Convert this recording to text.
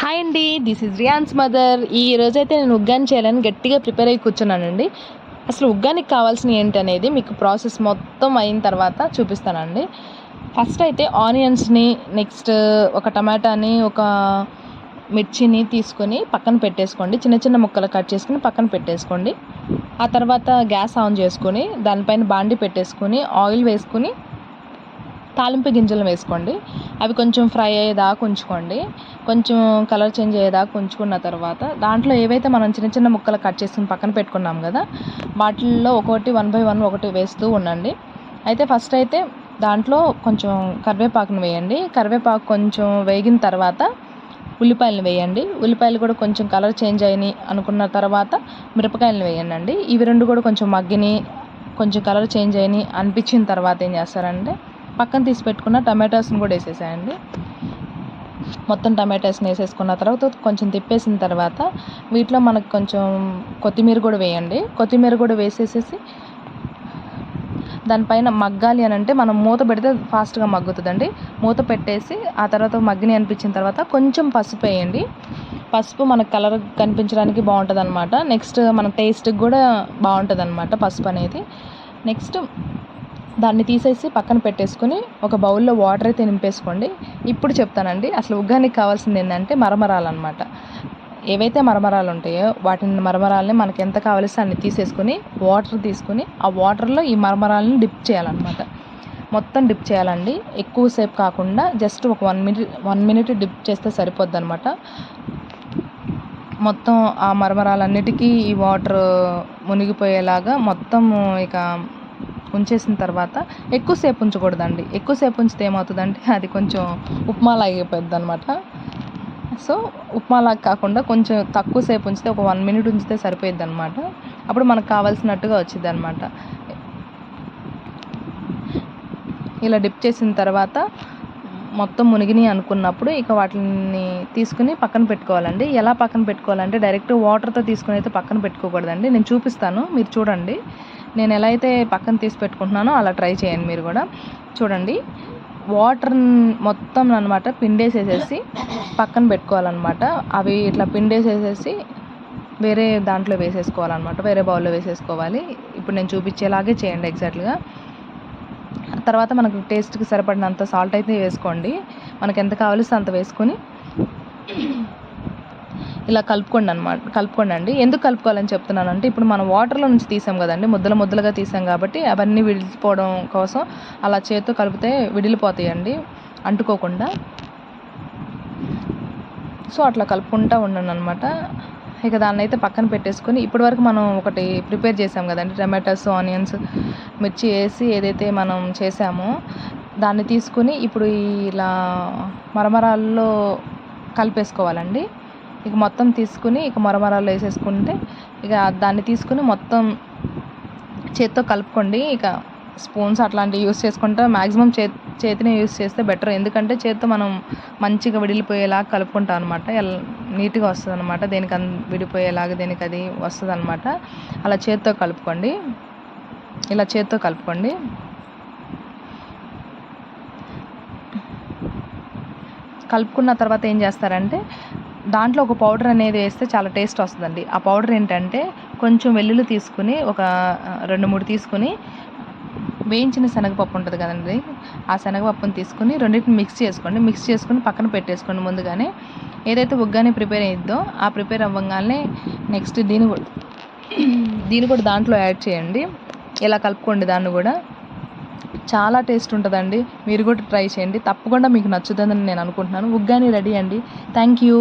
Hi అండి, this is రియాన్స్ mother. ఈ రోజైతే నేను ఉగ్గాని చేయాలని గట్టిగా ప్రిపేర్ అయ్యి కూర్చున్నానండి. అసలు ఉగ్గానికి కావాల్సిన ఏంటి అనేది మీకు ప్రాసెస్ మొత్తం అయిన తర్వాత చూపిస్తానండి. ఫస్ట్ అయితే ఆనియన్స్ని, నెక్స్ట్ ఒక టమాటాని, ఒక మిర్చిని తీసుకొని పక్కన పెట్టేసుకోండి. చిన్న చిన్న ముక్కలు కట్ చేసుకుని పక్కన పెట్టేసుకోండి. ఆ తర్వాత గ్యాస్ ఆన్ చేసుకొని దానిపైన బాండి పెట్టేసుకొని ఆయిల్ వేసుకుని తాలింపు గింజలు వేసుకోండి. అవి కొంచెం ఫ్రై అయ్యేదాకా ఉంచుకోండి. కొంచెం కలర్ చేంజ్ అయ్యేదాకా ఉంచుకున్న తర్వాత దాంట్లో ఏవైతే మనం చిన్న చిన్న ముక్కలు కట్ చేసుకుని పక్కన పెట్టుకున్నాం కదా, వాటిల్లో ఒక్కొక్కటి 1 by 1 ఒకటి వేస్తూ ఉండండి. అయితే ఫస్ట్ అయితే దాంట్లో కొంచెం కరివేపాకును వేయండి. కరివేపాకు కొంచెం వేగిన తర్వాత ఉల్లిపాయలను వేయండి. ఉల్లిపాయలు కూడా కొంచెం కలర్ చేంజ్ అయినాయి అనుకున్న తర్వాత మిరపకాయలను వేయండి. ఇవి రెండు కూడా కొంచెం మగ్గిని, కొంచెం కలర్ చేంజ్ అయినాయి అనిపించిన తర్వాత ఏం చేస్తారంటే పక్కన తీసి పెట్టుకున్న టమాటాస్ని కూడా వేసేసేయండి. మొత్తం టమాటాస్ని వేసేసుకున్న తర్వాత కొంచెం తిప్పేసిన తర్వాత వీటిలో మనకు కొంచెం కొత్తిమీర కూడా వేయండి. కొత్తిమీర కూడా వేసేసేసి దానిపైన మగ్గాలి అని అంటే మనం మూత పెడితే ఫాస్ట్గా మగ్గుతుందండి. మూత పెట్టేసి ఆ తర్వాత మగ్గిని అనిపించిన తర్వాత కొంచెం పసుపు వేయండి. పసుపు మనకు కలర్ కనిపించడానికి బాగుంటుంది అనమాట. నెక్స్ట్ మన టేస్ట్కి కూడా బాగుంటుంది అనమాట పసుపు అనేది. నెక్స్ట్ దాన్ని తీసేసి పక్కన పెట్టేసుకొని ఒక బౌల్లో వాటర్ అయితే నింపేసుకోండి. ఇప్పుడు చెప్తానండి, అసలు ఉగ్గానికి కావాల్సింది ఏంటంటే మరమరాలు అనమాట. ఏవైతే మరమరాలు ఉంటాయో వాటిని మరమరాలని మనకి ఎంత కావలిస్తే అన్ని తీసేసుకొని వాటర్ తీసుకుని ఆ వాటర్లో ఈ మరమరాలని డిప్ చేయాలన్నమాట. మొత్తం డిప్ చేయాలండి. ఎక్కువసేపు కాకుండా జస్ట్ ఒక 1 minute డిప్ చేస్తే సరిపోద్ది అనమాట. మొత్తం ఆ మరమరాలన్నిటికీ ఈ వాటర్ మునిగిపోయేలాగా మొత్తం ఇక ఉంచేసిన తర్వాత ఎక్కువసేపు ఉంచకూడదండి. ఎక్కువసేపు ఉంచితే ఏమవుతుందంటే అది కొంచెం ఉప్మాలాగా అయిపోద్ది అనమాట. సో ఉప్మాలాగా కాకుండా కొంచెం తక్కువసేపు ఉంచితే ఒక 1 minute ఉంచితే సరిపోయిద్ది అనమాట. అప్పుడు మనకు కావాల్సినట్టుగా వచ్చింది అనమాట. ఇలా డిప్ చేసిన తర్వాత మొత్తం మునిగిని అనుకున్నప్పుడు ఇక వాటిని తీసుకుని పక్కన పెట్టుకోవాలండి. ఎలా పక్కన పెట్టుకోవాలంటే డైరెక్ట్ వాటర్తో తీసుకుని అయితే పక్కన పెట్టుకోకూడదండి. నేను చూపిస్తాను, మీరు చూడండి. నేను ఎలా అయితే పక్కన తీసి పెట్టుకుంటున్నానో అలా ట్రై చేయండి మీరు కూడా. చూడండి, వాటర్ మొత్తం అనమాట పిండేసేసేసి పక్కన పెట్టుకోవాలన్నమాట. అవి ఇట్లా పిండేసేసేసి వేరే దాంట్లో వేసేసుకోవాలన్నమాట. వేరే బౌల్లో వేసేసుకోవాలి. ఇప్పుడు నేను చూపించేలాగే చేయండి ఎగ్జాక్ట్గా. తర్వాత మనకు టేస్ట్కి సరిపడినంత సాల్ట్ అయితే వేసుకోండి. మనకు ఎంత కావాలిస్తే అంత వేసుకొని ఇలా కలుపుకోండి. ఎందుకు కలుపుకోవాలని చెప్తున్నానంటే ఇప్పుడు మనం వాటర్లో నుంచి తీసాం కదండి, ముద్దలుగా తీసాం కాబట్టి అవన్నీ విడిపోవడం కోసం అలా చేతితో కలిపితే విడిలిపోతాయండి అంటుకోకుండా. సో అట్లా కలుపుకుంటూ ఉండండి అనమాట. ఇక దాన్ని అయితే పక్కన పెట్టేసుకొని ఇప్పటివరకు మనం ఒకటి ప్రిపేర్ చేసాం కదండి, టమాటాస్, ఆనియన్స్, మిర్చి వేసి ఏదైతే మనం చేసామో దాన్ని తీసుకుని ఇప్పుడు ఇలా మరమరాల్లో కలిపేసుకోవాలండి. ఇక మొత్తం తీసుకుని ఇక మరమరాల్లో వేసేసుకుంటే ఇక దాన్ని తీసుకుని మొత్తం చేత్తో కలుపుకోండి. ఇక స్పూన్స్ అట్లాంటివి యూస్ చేసుకుంటే మ్యాక్సిమం చేతిని యూస్ చేస్తే బెటర్. ఎందుకంటే చేత్తో మనం మంచిగా విడిలిపోయేలాగా కలుపుకుంటాం అనమాట. నీట్గా వస్తుంది అనమాట. దేనికి విడిపోయేలాగా దేనికి అది వస్తుంది అనమాట. అలా చేత్తో కలుపుకోండి. ఇలా చేత్తో కలుపుకోండి. కలుపుకున్న తర్వాత ఏం చేస్తారంటే దాంట్లో ఒక పౌడర్ అనేది వేస్తే చాలా టేస్ట్ వస్తుందండి. ఆ పౌడర్ ఏంటంటే కొంచెం వెల్లుల్లి తీసుకుని ఒక 2-3 తీసుకుని వేయించిన శనగపప్పు ఉంటుంది కదండి, ఆ శనగపప్పుని తీసుకుని రెండింటిని మిక్స్ చేసుకొని పక్కన పెట్టేసుకోండి ముందుగానే. ఏదైతే ఉగ్గాని ప్రిపేర్ అయ్యిద్దో ఆ ప్రిపేర్ అవ్వగానే నెక్స్ట్ దీన్ని కూడా దాంట్లో యాడ్ చేయండి. ఇలా కలుపుకోండి. దాన్ని కూడా చాలా టేస్ట్ ఉంటుందండి. మీరు కూడా ట్రై చేయండి, తప్పకుండా మీకు నచ్చుతుందని నేను అనుకుంటున్నాను. ఉగ్గాని రెడీ అండి. Thank you.